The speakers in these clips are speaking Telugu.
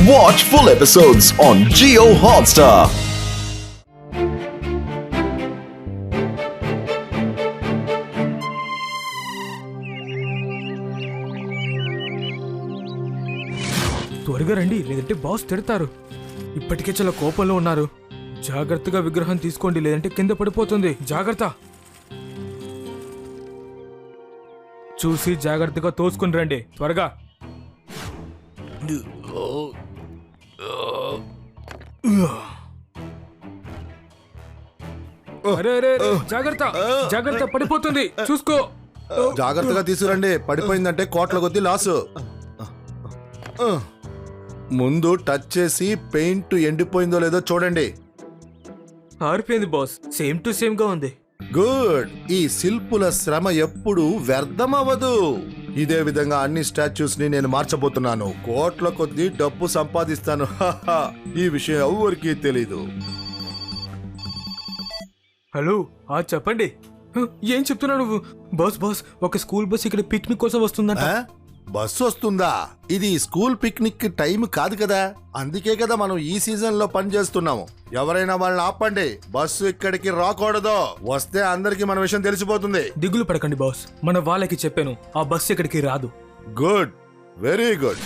Watch full episodes on Jio Hotstar. త్వరగా రండి, లేదంటే బాస్ తిడతారు. ఇప్పటికే చాలా కోపంలో ఉన్నారు. జాగ్రత్తగా విగ్రహం తీసుకోండి, లేదంటే కింద పడిపోతుంది. జాగ్రత్త. చూసి జాగ్రత్తగా తోసుకుని రండి, త్వరగా. అరే అరే అరే, జాగ్రత్త జాగ్రత్త, పడిపోతుంది, చూసుకో. జాగ్రత్తగా తీసుకురండి, పడిపోయిందంటే కోట్ల కొద్ది లాసు. ముందు టచ్ చేసి పెయింట్ ఎండిపోయిందో లేదో చూడండి. ఆరిపోయింది బాస్, సేమ్ టు సేమ్ గా ఉంది. గుడ్. ఈ శిల్పుల శ్రమ ఎప్పుడు వ్యర్థమవ్వదు. ఇదే విధంగా అన్ని స్టాచ్యూస్ ని నేను మార్చబోతున్నాను. కోట్ల కొద్ది డబ్బు సంపాదిస్తాను. ఈ విషయం ఎవరికీ తెలీదు. హలో, చెప్పండి. ఏం చెప్తున్నావు నువ్వు? బాస్ బాస్, ఒక స్కూల్ బస్ ఇక్కడ పిక్నిక్ కోసం వస్తుందంట. బస్సు వస్తుందా? ఇది స్కూల్ పిక్నిక్ టైం కాదు కదా. అందుకే కదా మనం ఈ సీజన్ లో పని చేస్తున్నాము. ఎవరైనా వాళ్ళని ఆపండి, బస్సు ఇక్కడికి రాకూడదు. వస్తే అందరికి మన విషయం తెలిసిపోతుంది. దిగులు పడకండి బాస్, మన వాళ్ళకి చెప్పాను, ఆ బస్సు ఇక్కడికి రాదు. Good, very good.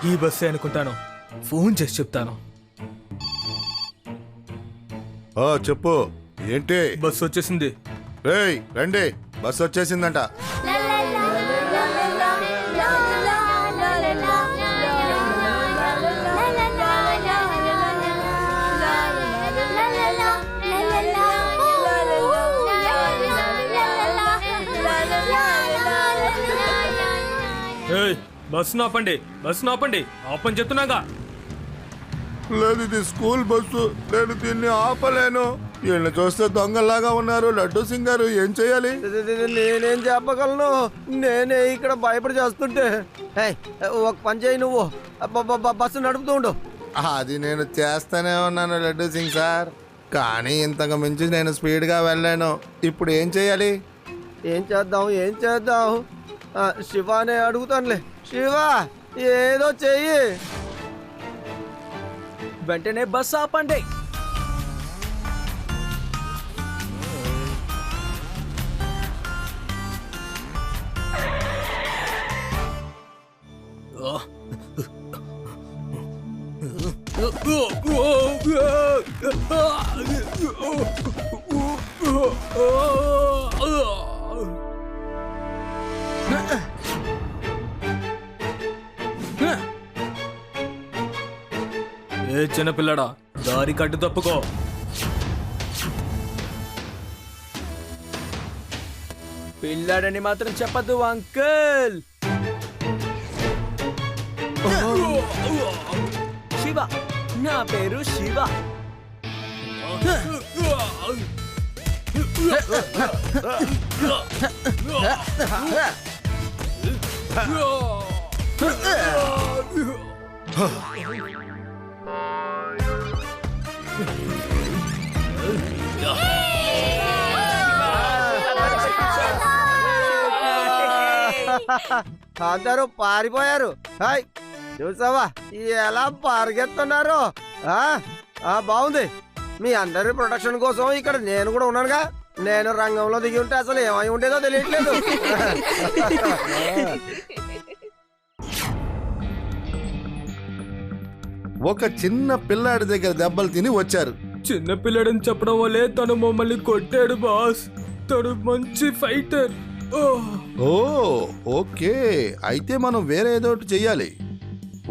ఈ బస్సే అనుకుంటాను, ఫోన్ చేసి చెప్తాను. చెప్పు, ఏంటి? బస్సు వచ్చేసింది. రేయ్ రండి, బస్సు వచ్చేసిందంట. బస్సు ఆపండి, బస్సు ఆపండి, ఆపని చెప్తున్నాగా. లేదు, ఇది స్కూల్ బస్సు, నేను దీన్ని ఆపలేను. వీళ్ళని చూస్తే దొంగల్లాగా ఉన్నారు. లడ్డూ సింగ్ గారు, ఏం చేయాలి? నేనేం చెప్పగలను? నేనే ఇక్కడ భయపడి చేస్తుంటే. ఒక పని చేయి, నువ్వు బస్సు నడుపుతూ ఉండు. అది నేను చేస్తానే ఉన్నాను లడ్డూ సింగ్ సార్, కానీ ఇంతకు మించి నేను స్పీడ్గా వెళ్ళాను. ఇప్పుడు ఏం చేయాలి? ఏం చేద్దాం? శివానే అడుగుతానులే. శివ, ఏదో చెయ్యి. వెంటనే బస్సు ఆపండి. ఏ చిన్నపిల్లడా, దారి కట్టు తప్పుకో. పిల్లాడని మాత్రం చెప్పద్దు అంకుల్. శివ, నా పేరు శివ. అందరూ పారిపోయారు. హాయ్, చూసావా ఎలా పరిగెత్తున్నారు? బాగుంది. మీ అందరి ప్రొటెక్షన్ కోసం ఇక్కడ నేను కూడా ఉన్నానుగా. నేను రంగంలో దిగి ఉంటే అసలు ఏమై ఉండేదో తెలియట్లేదు. ఒక చిన్న పిల్లాడి దగ్గర దెబ్బలు తిని వచ్చారు. చిన్న పిల్లడని చెప్పడం వల్లే తను మమ్మల్ని కొట్టాడు బాస్. తను మంచి ఫైటర్. ఓ ఓకే, అయితే మనం వేరే ఏదో ఒకటి చెయ్యాలి.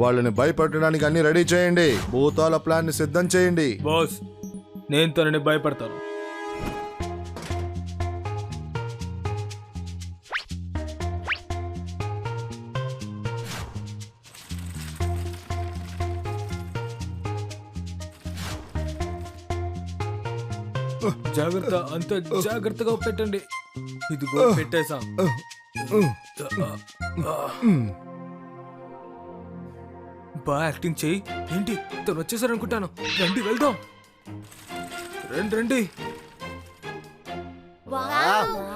వాళ్ళని భయపెట్టడానికి అన్ని రెడీ చేయండి. భూతాల ప్లాన్ ని సిద్ధం చేయండి. బాస్, నేను తనని భయపడతాను. జాగ్రత్త, అంత జాగ్రత్తగా పెట్టండి. ఇదిగో పెట్టేశాం. బాగా యాక్టింగ్ చెయ్యి. ఏంటి తను వచ్చేసారనుకుంటాను. రండి వెళ్దాం. రండి రండి.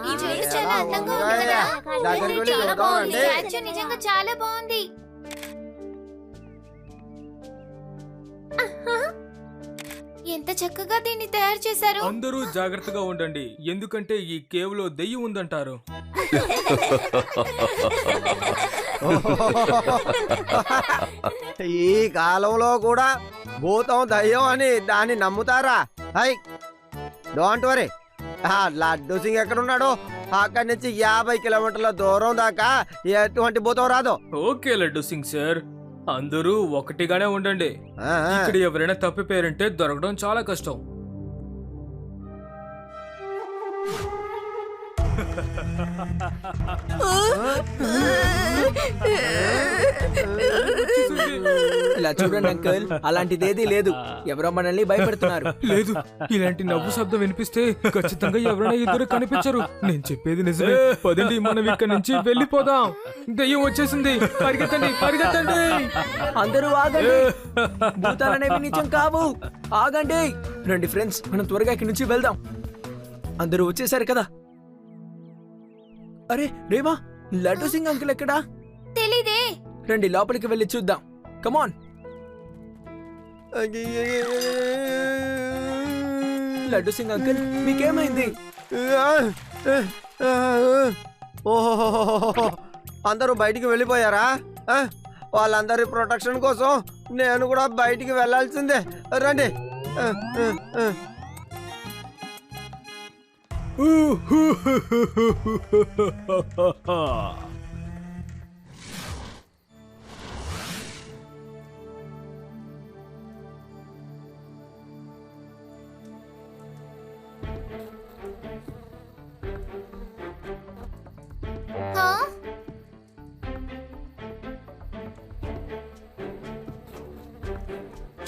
ఈ ప్లేస్ చాలా అందంగా ఉంది కదా. దగ్గరికి వెళ్ళి చాలా చూద్దాం బాగుంది. అండి. స్టాచ్యూ నిజంగా చాలా బాగుంది. ఎంత చక్కగా దీన్ని తయారు చేశారు. అందరూ జాగ్రత్తగా ఉండండి, ఎందుకంటే ఈ కేవ్ లో దెయ్యం ఉందంటారు. ఈ కాలంలో కూడా భూతం దయ్యం అని దాన్ని నమ్ముతారా? High don't worry. Laddu Singh ఎక్కడున్నాడు? అక్కడి నుంచి 50 కిలోమీటర్ల దూరం దాకా ఎటువంటి భూతం రాదు. ఓకే లడ్డు సింగ్ సార్, అందరూ ఒకటిగానే ఉండండి. ఇక్కడ ఎవరైనా తప్పిపోయారంటే దొరకడం చాలా కష్టం. ఇలా చూడండి అంకుల్, అలాంటిదేదీ లేదు. ఎవరో మనల్ని భయపెడుతున్నారు. లేదు, ఇలాంటి నవ్వు శబ్దం వినిపిస్తే ఖచ్చితంగా ఎవరైనా ఇద్దరు కనిపించరు. నేను చెప్పేది నిజమే. పదండి, మనం ఇక్కడి నుంచి వెళ్ళిపోదాం. దెయ్యం వచ్చేసింది. పరిగెత్తండి పరిగెత్తండి. అందరూ ఆగండి, భూతాలనేవి నిజం కావు. ఆగండి. రండి ఫ్రెండ్స్, మనం త్వరగా ఇక్కడి నుంచి వెళ్దాం. అందరూ వచ్చేసారు కదా. అరే రేవా, లడ్డు సింగ్ అంకుల్ ఎక్కడా? తెలీదే. రండి లోపలికి వెళ్ళి చూద్దాం. కమాన్. లడ్డు సింగ్ అంకుల్, మీకేమైంది? ఓహో, అందరూ బయటికి వెళ్ళిపోయారా? వాళ్ళందరి ప్రొటెక్షన్ కోసం నేను కూడా బయటికి వెళ్ళాల్సిందే. రండి.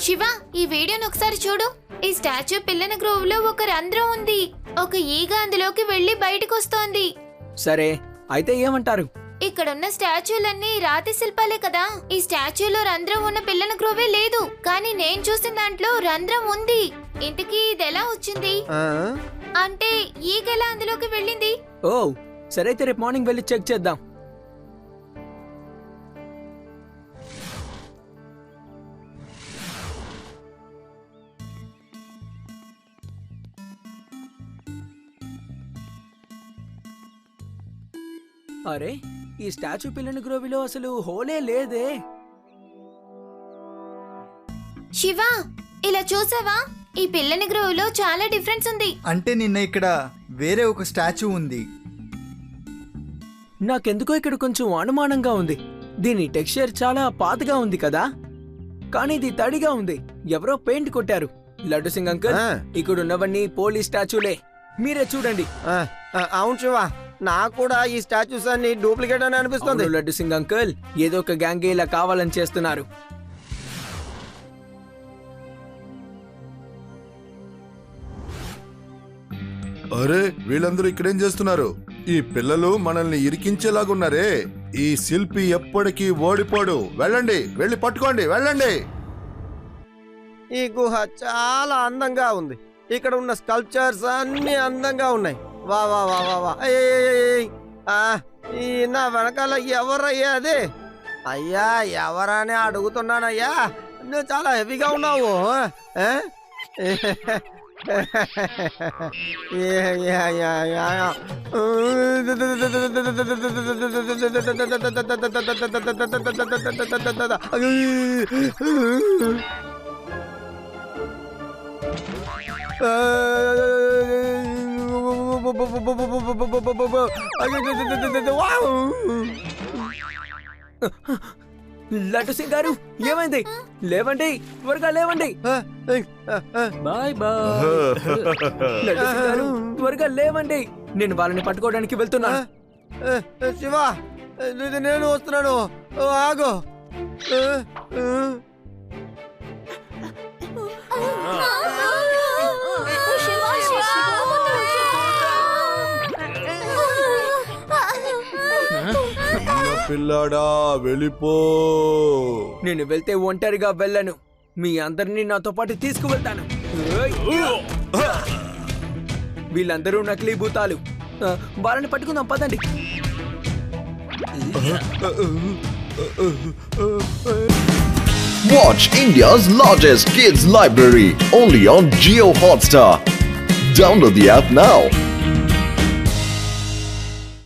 శివ, ఈ వీడియోని ఒకసారి చూడు. ఈ స్టాచ్యూ పిల్లన గ్రోవ్ లో ఒక రంధ్రం ఉంది. ఒక ఈగ అందులోకి వెళ్లి బయటకు వస్తోంది. సరే, అయితే ఏమంటారు? ఇక్కడున్న స్టాచ్యూలన్నీ రాతి శిల్పాలే కదా. ఈ స్టాచ్యూలో రంధ్రం ఉన్న పిల్లన గ్రోవే లేదు, కానీ నేను చూసిన దాంట్లో రంధ్రం ఉంది. ఇంతకీ ఇది ఎలా వచ్చింది? అంటే ఈగ ఎలా అందులోకి వెళ్ళింది? ఓ సరే, అయితే రేపు మార్నింగ్ వెళ్ళి చెక్ చేద్దాం. అరే, ఈ స్టాచ్యూ పిల్లని గ్రోవిలో అసలు హోలే లేదే. శివ, ఇలా చూసావా? ఈ పిల్లని గ్రోవ్ లో చాలా డిఫరెన్స్ ఉంది. అంటే నిన్న ఇక్కడ వేరే ఒక స్టాచ్యూ ఉంది. నాకెందుకో ఇక్కడ కొంచెం అనుమానంగా ఉంది. దీని టెక్స్చర్ చాలా పాతగా ఉంది కదా, కానీ ఇది తడిగా ఉంది. ఎవరో పెయింట్ కొట్టారు. లడ్డు సింగ్ అంకుల్, ఇక్కడున్నవన్నీ పోలీస్ స్టాచ్యూలే. మీరే చూడండి. అవును శివ, నాకు కూడా ఈ స్టాచ్యూస్ అన్ని డూప్లికేట్ అని అనిపిస్తుంది. అవును లడ్డు సింగ్ అంకుల్, ఏదో ఒక గ్యాంగ్ ఇలా కావాలని చేస్తున్నారు. అరే, వీళ్ళందరూ ఇక్కడేం చేస్తున్నారు? ఈ పిల్లలు మనల్ని ఇరికించేలాగున్నారే. ఈ శిల్పి ఎప్పటికీ ఓడిపోడు. వెళ్ళండి, వెళ్ళి పట్టుకోండి, వెళ్ళండి. ఈ గుహ చాలా అందంగా ఉంది. ఇక్కడ ఉన్న స్కల్ప్చర్స్ అన్ని అందంగా ఉన్నాయి. వా వా వా వా వా. ఈ నా వెనకాల ఎవరయ్యా అది? అయ్యా, ఎవరని అడుగుతున్నానయ్యా. నువ్వు చాలా హెవీగా ఉన్నావు. లడ్డు సింగ్ గారు, ఏమైంది? లేవండి, త్వరగా లేవండి. Bye bye. లడ్డు సింగ్ గారు, త్వరగా లేవండి. నేను వాళ్ళని పట్టుకోవడానికి వెళ్తున్నాను. శివ, నేను వస్తున్నాను, ఆగు. పిల్లాడా వెళ్ళిపో. నేను వెళ్తే ఒంటరిగా వెళ్ళను, మీ అందరినీ నాతో పాటు తీసుకువెళ్తాను. ఏయ్! వీళ్ళందరూ నకిలీ భూతాలు. వాళ్ళని పట్టుకుందాం, పదండి. Watch India's largest kids library only on Jio Hotstar. Download the app now.